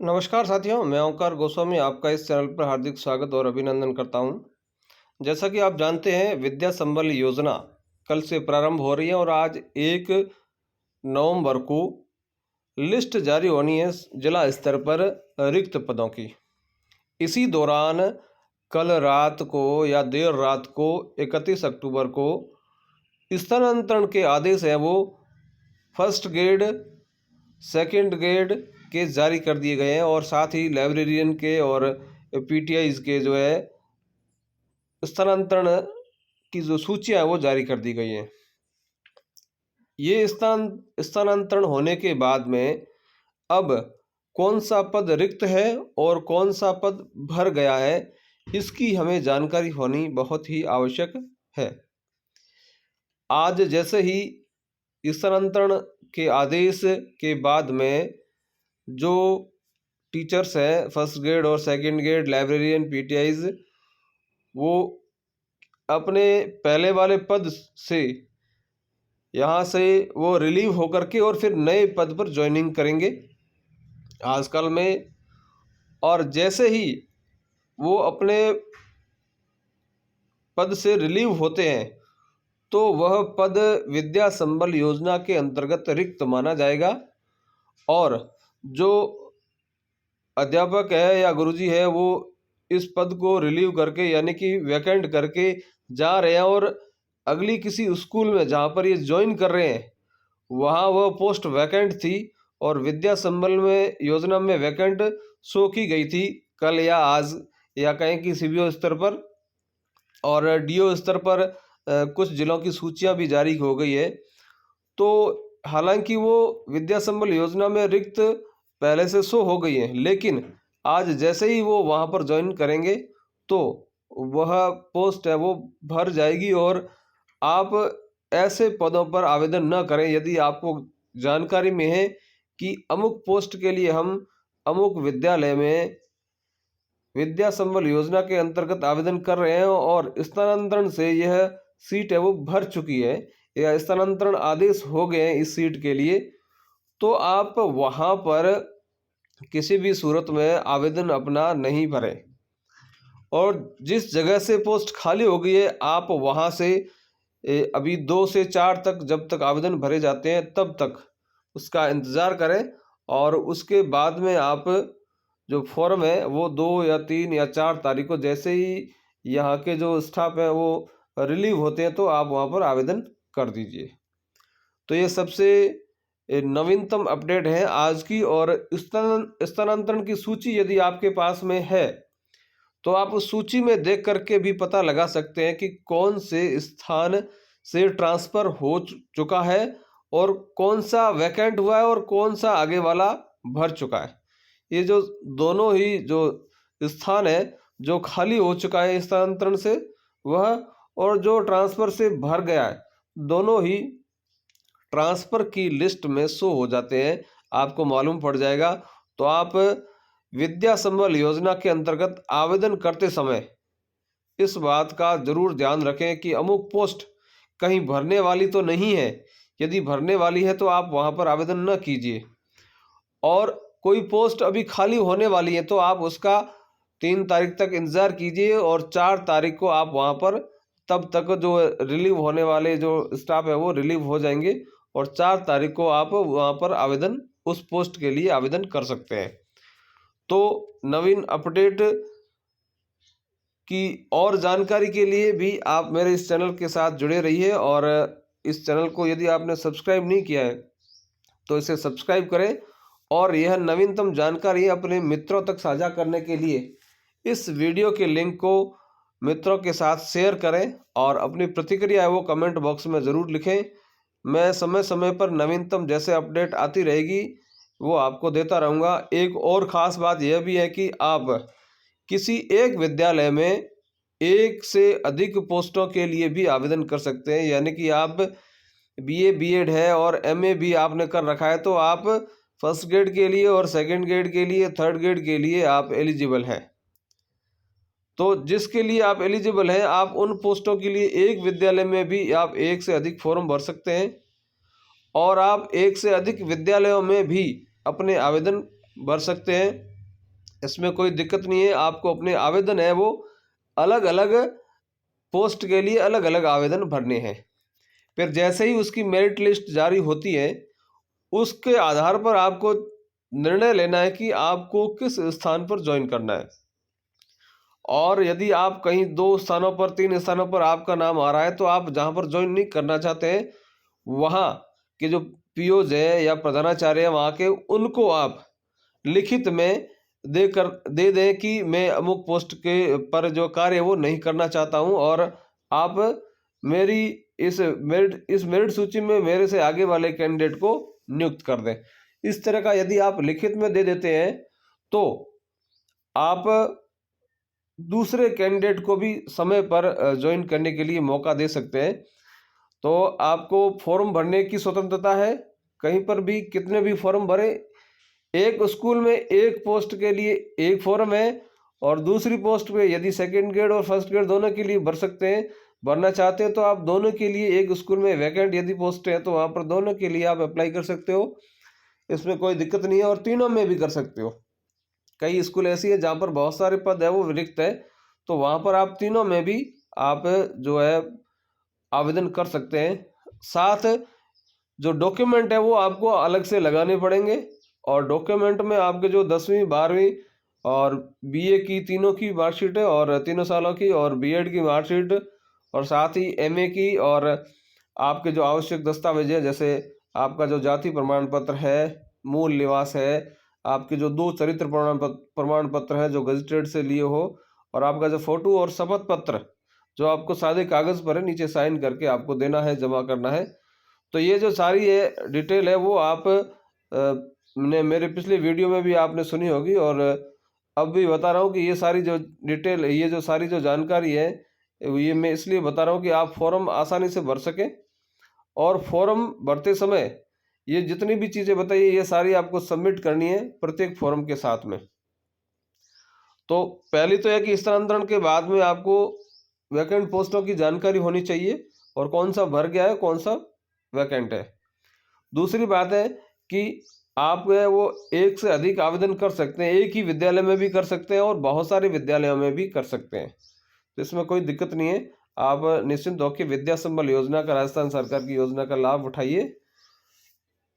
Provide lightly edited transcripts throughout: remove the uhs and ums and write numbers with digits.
नमस्कार साथियों, मैं ओंकार गोस्वामी आपका इस चैनल पर हार्दिक स्वागत और अभिनंदन करता हूं। जैसा कि आप जानते हैं, विद्या संबल योजना कल से प्रारंभ हो रही है और आज 1 नवंबर को लिस्ट जारी होनी है जिला स्तर पर रिक्त पदों की। इसी दौरान कल रात को या देर रात को 31 अक्टूबर को स्थानांतरण के आदेश हैं वो फर्स्ट ग्रेड, सेकंड ग्रेड के जारी कर दिए गए हैं और साथ ही लाइब्रेरियन के और पीटीआईज के जो है स्थानांतरण की जो सूचियां है वो जारी कर दी गई हैं। ये स्थानांतरण होने के बाद में अब कौन सा पद रिक्त है और कौन सा पद भर गया है, इसकी हमें जानकारी होनी बहुत ही आवश्यक है। आज जैसे ही स्थानांतरण के आदेश के बाद में जो टीचर्स हैं फर्स्ट ग्रेड और सेकंड ग्रेड लाइब्रेरियन पीटीआईज, वो अपने पहले वाले पद से यहाँ से वो रिलीव होकर के और फिर नए पद पर ज्वाइनिंग करेंगे आजकल में। और जैसे ही वो अपने पद से रिलीव होते हैं तो वह पद विद्या संबल योजना के अंतर्गत रिक्त माना जाएगा और जो अध्यापक है या गुरुजी है वो इस पद को रिलीव करके यानी कि वैकेंट करके जा रहे हैं और अगली किसी स्कूल में जहाँ पर ये ज्वाइन कर रहे हैं वहाँ वह पोस्ट वैकेंट थी और विद्या संबल में योजना में वैकेंट शो की गई थी कल या आज, या कहें कि सीबीओ स्तर पर और डीओ स्तर पर कुछ जिलों की सूचियां भी जारी हो गई है। तो हालांकि वो विद्या संबल योजना में रिक्त पहले से शो हो गई है, लेकिन आज जैसे ही वो वहाँ पर ज्वाइन करेंगे तो वह पोस्ट है वो भर जाएगी और आप ऐसे पदों पर आवेदन न करें यदि आपको जानकारी में है कि अमुक पोस्ट के लिए हम अमुक विद्यालय में विद्या संबल योजना के अंतर्गत आवेदन कर रहे हैं और स्थानांतरण से यह सीट है वो भर चुकी है या स्थानांतरण आदेश हो गए हैं इस सीट के लिए, तो आप वहाँ पर किसी भी सूरत में आवेदन अपना नहीं भरें। और जिस जगह से पोस्ट खाली हो गई है आप वहाँ से अभी 2 से 4 तक जब तक आवेदन भरे जाते हैं तब तक उसका इंतज़ार करें और उसके बाद में आप जो फॉर्म है वो 2 या 3 या 4 तारीख को जैसे ही यहाँ के जो स्टाफ हैं वो रिलीव होते हैं तो आप वहाँ पर आवेदन कर दीजिए। तो ये सबसे नवीनतम अपडेट है आज की। और स्थानांतरण की सूची यदि आपके पास में है तो आप उस सूची में देख करके भी पता लगा सकते हैं कि कौन से स्थान से ट्रांसफ़र हो चुका है और कौन सा वैकेंट हुआ है और कौन सा आगे वाला भर चुका है। ये जो दोनों ही जो स्थान है जो खाली हो चुका है स्थानांतरण से वह और जो ट्रांसफ़र से भर गया है, दोनों ही ट्रांसफ़र की लिस्ट में शो हो जाते हैं, आपको मालूम पड़ जाएगा। तो आप विद्या संबल योजना के अंतर्गत आवेदन करते समय इस बात का जरूर ध्यान रखें कि अमुक पोस्ट कहीं भरने वाली तो नहीं है। यदि भरने वाली है तो आप वहाँ पर आवेदन न कीजिए और कोई पोस्ट अभी खाली होने वाली है तो आप उसका 3 तारीख तक इंतज़ार कीजिए और 4 तारीख को आप वहाँ पर तब तक जो रिलीव होने वाले जो स्टाफ है वो रिलीव हो जाएंगे और 4 तारीख को आप वहाँ पर आवेदन उस पोस्ट के लिए आवेदन कर सकते हैं। तो नवीन अपडेट की और जानकारी के लिए भी आप मेरे इस चैनल के साथ जुड़े रहिए और इस चैनल को यदि आपने सब्सक्राइब नहीं किया है तो इसे सब्सक्राइब करें और यह नवीनतम जानकारी अपने मित्रों तक साझा करने के लिए इस वीडियो के लिंक को मित्रों के साथ शेयर करें और अपनी प्रतिक्रिया है वो कमेंट बॉक्स में ज़रूर लिखें। मैं समय समय पर नवीनतम जैसे अपडेट आती रहेगी वो आपको देता रहूँगा। एक और ख़ास बात यह भी है कि आप किसी एक विद्यालय में एक से अधिक पोस्टों के लिए भी आवेदन कर सकते हैं, यानी कि आप बीए बीएड है और एमए भी आपने कर रखा है तो आप फर्स्ट ग्रेड के लिए और सेकंड ग्रेड के लिए, थर्ड ग्रेड के लिए आप एलिजिबल हैं। तो जिसके लिए आप एलिजिबल हैं आप उन पोस्टों के लिए एक विद्यालय में भी आप एक से अधिक फॉर्म भर सकते हैं और आप एक से अधिक विद्यालयों में भी अपने आवेदन भर सकते हैं, इसमें कोई दिक्कत नहीं है। आपको अपने आवेदन है वो अलग अलग पोस्ट के लिए अलग अलग आवेदन भरने हैं। फिर जैसे ही उसकी मेरिट लिस्ट जारी होती है, उसके आधार पर आपको निर्णय लेना है कि आपको किस स्थान पर ज्वाइन करना है। और यदि आप कहीं 2 स्थानों पर 3 स्थानों पर आपका नाम आ रहा है, तो आप जहाँ पर ज्वाइन नहीं करना चाहते हैं, वहाँ के जो पीओज है या प्रधानाचार्य है वहाँ के, उनको आप लिखित में दे दें कि मैं अमुक पोस्ट के पर जो कार्य है वो नहीं करना चाहता हूँ, और आप मेरी इस मेरिट सूची में मेरे से आगे वाले कैंडिडेट को नियुक्त कर दें। इस तरह का यदि आप लिखित में दे देते हैं, तो आप दूसरे कैंडिडेट को भी समय पर ज्वाइन करने के लिए मौका दे सकते हैं। तो आपको फॉर्म भरने की स्वतंत्रता है, कहीं पर भी कितने भी फॉर्म भरें। एक स्कूल में एक पोस्ट के लिए एक फॉर्म है, और दूसरी पोस्ट पे यदि सेकंड ग्रेड और फर्स्ट ग्रेड दोनों के लिए भर सकते हैं। भरना चाहते हैं तो आप दोनों के लिए, एक स्कूल में वैकेंट यदि पोस्ट है तो वहाँ पर दोनों के लिए आप अप्लाई कर सकते हो, इसमें कोई दिक्कत नहीं है। और तीनों में भी कर सकते हो। कई स्कूल ऐसी है जहाँ पर बहुत सारे पद है वो रिक्त है, तो वहाँ पर आप तीनों में भी आप जो है आवेदन कर सकते हैं। साथ जो डॉक्यूमेंट है वो आपको अलग से लगाने पड़ेंगे, और डॉक्यूमेंट में आपके जो 10वीं 12वीं और बीए की तीनों की मार्कशीट है, और 3 सालों की, और बीएड की मार्कशीट, और साथ ही एमए की, और आपके जो आवश्यक दस्तावेज हैं, जैसे आपका जो जाति प्रमाण पत्र है, मूल निवास है, आपके जो 2 चरित्र प्रमाण पत्र है जो गजटेड से लिए हो, और आपका जो फोटो और शपथ पत्र जो आपको सादे कागज़ पर है, नीचे साइन करके आपको देना है, जमा करना है। तो ये जो सारी है डिटेल है वो आप ने मेरे पिछले वीडियो में भी आपने सुनी होगी, और अब भी बता रहा हूँ कि ये सारी जो डिटेल, ये जो सारी जो जानकारी है, ये मैं इसलिए बता रहा हूँ कि आप फॉर्म आसानी से भर सकें। और फॉर्म भरते समय ये जितनी भी चीज़ें बताइए ये सारी आपको सबमिट करनी है प्रत्येक फॉर्म के साथ में। तो पहली तो है कि स्थानांतरण के बाद में आपको वैकेंट पोस्टों की जानकारी होनी चाहिए, और कौन सा भर गया है, कौन सा वैकेंट है। दूसरी बात है कि आप जो है वो एक से अधिक आवेदन कर सकते हैं, एक ही विद्यालय में भी कर सकते हैं और बहुत सारे विद्यालयों में भी कर सकते हैं, तो इसमें कोई दिक्कत नहीं है। आप निश्चिंत होकर विद्या संबल योजना का, राजस्थान सरकार की योजना का लाभ उठाइए।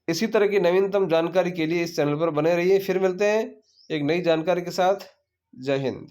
इसी तरह की नवीनतम जानकारी के लिए इस चैनल पर बने रहिए। फिर मिलते हैं एक नई जानकारी के साथ। जय हिंद।